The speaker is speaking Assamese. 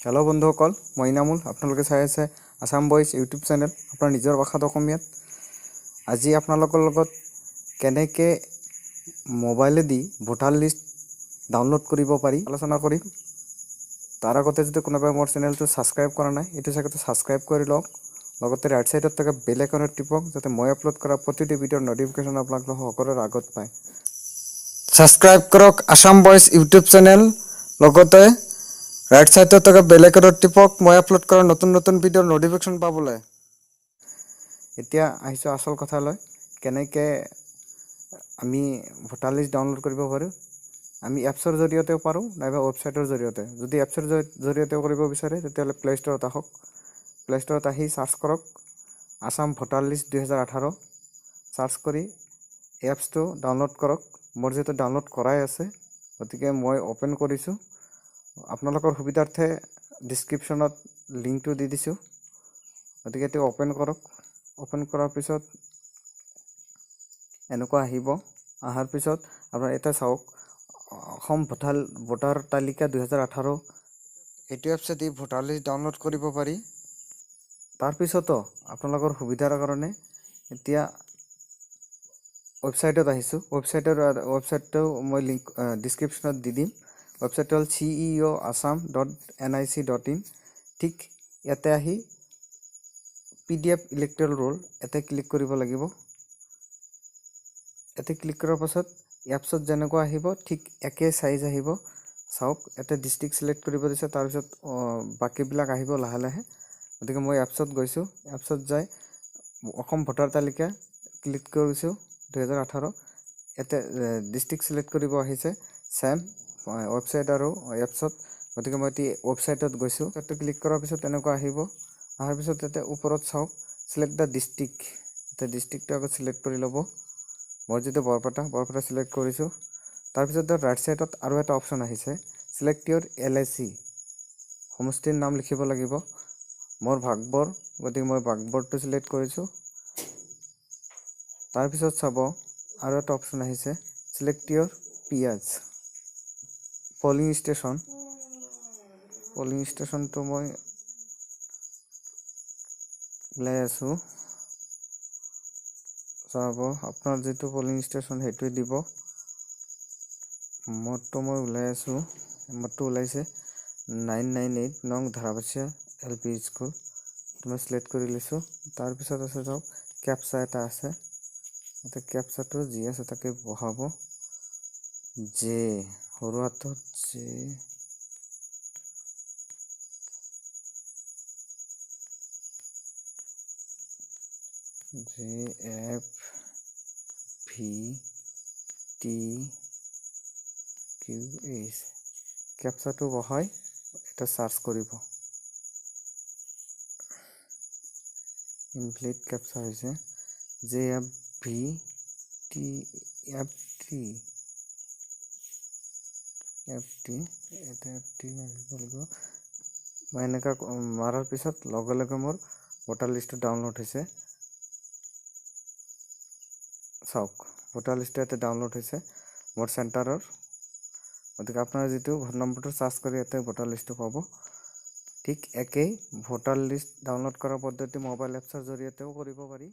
হেল্ল' বন্ধুসকল, মই ইনামুল। আপোনালোকে চাই আছে আছাম ভইচ ইউটিউব চেনেল, আপোনাৰ নিজৰ ভাষাত অসমীয়াত। আজি আপোনালোকৰ লগত কেনেকৈ মোবাইলেদি ভোটাৰ লিষ্ট ডাউনলোড কৰিব পাৰি আলোচনা কৰিম। তাৰ আগতে যদি কোনোবাই মোৰ চেনেলটো ছাবস্ক্ৰাইব কৰা নাই, এইটো চাগতে ছাবস্ক্ৰাইব কৰি লওক। লগতে ৰাইট ছাইডত থকা বেল আইকনত টিপক, যাতে মই আপলোড কৰা প্ৰতিটো ভিডিঅ'ৰ নটিফিকেশ্যন আপোনালোকে সকলোৰে আগত পায়। ছাবস্ক্ৰাইব কৰক আছাম ভইচ ইউটিউব চেনেল, লগতে ৰাইট ছাইডত থকা বেল আইকনত টিপক মই আপলোড কৰা নতুন নতুন ভিডিঅ'ৰ নটিফিকেশ্যন পাবলৈ। এতিয়া আহিছোঁ আচল কথালৈ, কেনেকৈ আমি ভোটাৰ লিষ্ট ডাউনলোড কৰিব পাৰোঁ। আমি এপছৰ জৰিয়তেও পাৰোঁ, নাইবা ৱেবছাইটৰ জৰিয়তে। যদি এপছৰ জৰিয়তেও কৰিব বিচাৰে তেতিয়াহ'লে প্লে' ষ্টৰত আহক। প্লে' ষ্টৰত আহি চাৰ্চ কৰক আছাম ভোটাৰ লিষ্ট 2018। চাৰ্চ কৰি এপছটো ডাউনলোড কৰক। মোৰ যিহেতু ডাউনলোড কৰাই আছে, গতিকে মই অ'পেন কৰিছোঁ। আপোনালোকৰ সুবিধাৰ্থে ডিছক্ৰিপশ্যনত লিংকটো দি দিছোঁ, গতিকে এইটো অ'পেন কৰক। অ'পেন কৰাৰ পিছত এনেকুৱা আহিব। অহাৰ পিছত আপোনাৰ এটা চাওক, অসম ভোটাৰ তালিকা 2018। এইটো এপছেদি ভোটাৰ লিষ্ট ডাউনলোড কৰিব পাৰি। তাৰপিছতো আপোনালোকৰ সুবিধাৰ কাৰণে এতিয়া ৱেবছাইটত আহিছোঁ। ৱেবছাইটটো মই লিংক ডিছক্ৰিপশ্যনত দি দিম। ৱেবছাইটটো হ'ল ceoassam.nic.in। ঠিক ইয়াতে আহি PDF ইলেক্ট্ৰেল ৰোল ইয়াতে ক্লিক কৰিব লাগিব। ইয়াতে ক্লিক কৰাৰ পাছত এপছত যেনেকুৱা আহিব ঠিক একে চাইজ আহিব। চাওক, ইয়াতে ডিষ্ট্ৰিক্ট ছিলেক্ট কৰিব দিছে, তাৰপিছত বাকীবিলাক আহিব লাহে লাহে। গতিকে মই এপছত গৈছোঁ। এপছত যাই অসম ভোটাৰ তালিকা ক্লিক কৰিছোঁ 2018। ইয়াতে ডিষ্ট্ৰিক্ট ছিলেক্ট কৰিব আহিছে, ছেম ৱেবছাইট আৰু এপছত। গতিকে মই এতিয়া ৱেবছাইটত গৈছোঁ। তাতে ক্লিক কৰাৰ পিছত এনেকুৱা আহিব। অহাৰ পিছত ইয়াতে ওপৰত চাওক, ছিলেক্ট দ্য ডিষ্ট্ৰিক্ট। এতিয়া ডিষ্ট্ৰিক্টটো আগত ছিলেক্ট কৰি ল'ব। মই যিটো বৰপেটা ছিলেক্ট কৰিছোঁ। তাৰপিছত ৰাইট ছাইডত আৰু এটা অপশ্যন আহিছে, ছিলেক্ট ইউৰ LIC। সমষ্টিৰ নাম লিখিব লাগিব। মোৰ ভাগবৰ, গতিকে মই ভাগবৰটো ছিলেক্ট কৰিছোঁ। তাৰপিছত চাব আৰু এটা অপশ্যন আহিছে, ছিলেক্ট ইউৰ PH। পলিং ষ্টেচনটো মই ওলাই আছোঁ। চাব, আপোনাৰ যিটো পলিং ষ্টেচন সেইটোৱে দিব। মোৰটো মই ওলাই আছোঁ। মোৰটো ওলাইছে 998 নং ধাৰাবাচিয়া LP স্কুল। মই ছিলেক্ট কৰি লৈছোঁ। তাৰপিছত আছে চাওক, কেপচা এটা আছে। এটা কেপচাটো যি আছে তাকে বহাব। যে সৰু হাতত JFVTQH কেপচাটো বহাই এটা চাৰ্চ কৰিব। ইনভ্যালিড কেপচা হৈছে JFVTFT। মই এনেকুৱা মাৰাৰ পিছত লগে লগে মোৰ ভোটাৰ লিষ্টটো ডাউনলোড হৈছে। চাওক, ভোটাৰ লিষ্টটো ইয়াতে ডাউনলোড হৈছে মোৰ চেণ্টাৰৰ। গতিকে আপোনাৰ যিটো ভোট নম্বৰটো চাৰ্চ কৰি ইয়াতে ভোটাৰ লিষ্টটো পাব। ঠিক একেই ভোটাৰ লিষ্ট ডাউনলোড কৰাৰ পদ্ধতি মোবাইল এপছৰ জৰিয়তেও কৰিব পাৰি।